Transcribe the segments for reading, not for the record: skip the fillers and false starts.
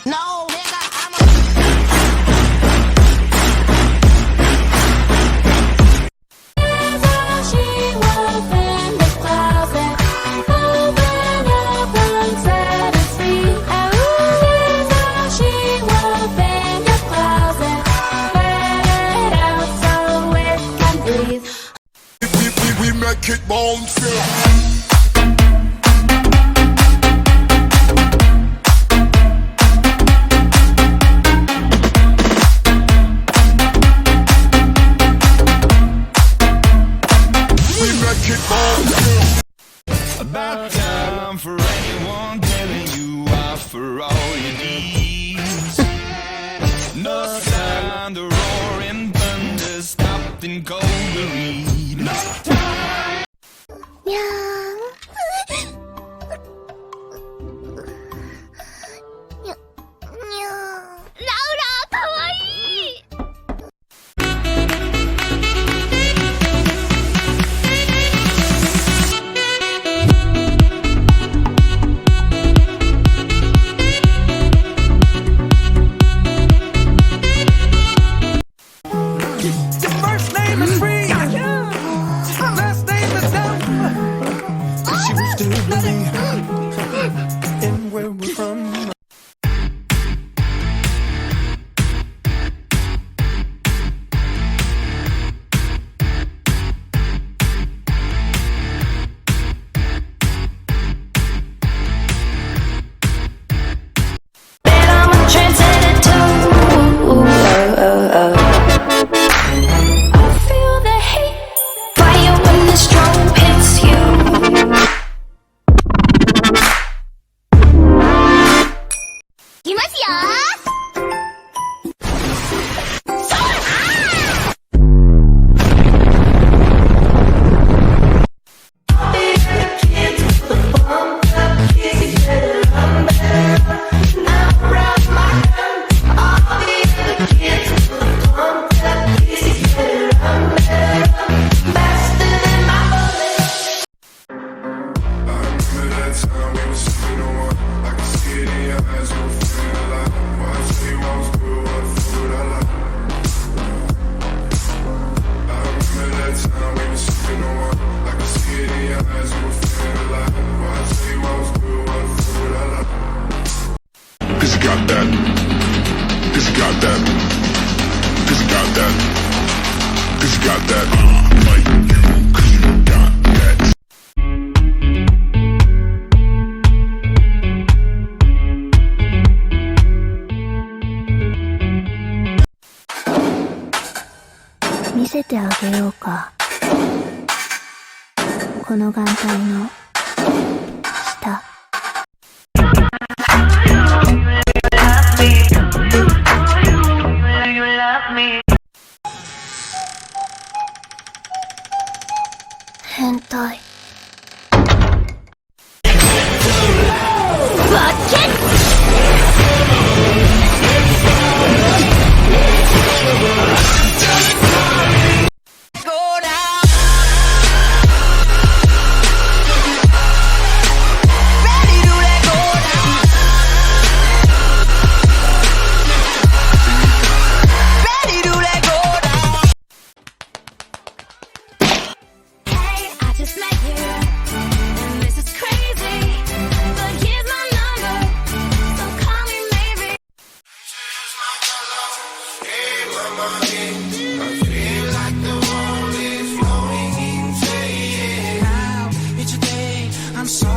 No, nigga, She was in the closet, open up inside the street. She was in the closet, let it out so it can breathe. We make it bounce. About time for anyone telling you off for all your deeds. No sign the roaring thunder stopped in cold greed. No time. 라우라, 가와이! First name is free. Last name is dumb. She was still me. And where we're from. Cause you got that. Cause you got that. Cause you got that. Cause you got that. Like you, cause you got that. Misete あげようか。この眼帯の下。変態。Just met you, and this is crazy, but here's my number, so call me maybe. Hey mama, I feel like the world is flowing into you. Now it's a day I'm so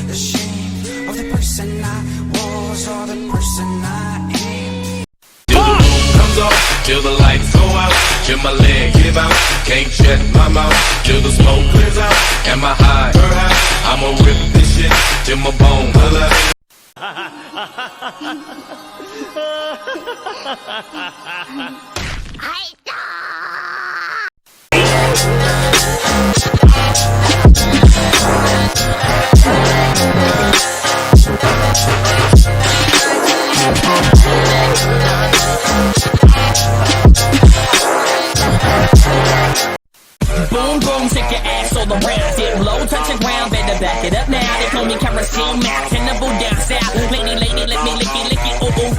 ashamed of the person I was or the person I am. Till the moon comes off, till the lights go out, till my leg give out, can't shut my mouth, till the smoke clears out, and my high, I'ma rip this shit till my bone color. Boom, boom, shake your ass all around. Dip low, touch the ground, better back it up now. They call me kerosene max in the boot down south. Lady, lady, let me lick it, oh, oh.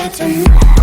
legend.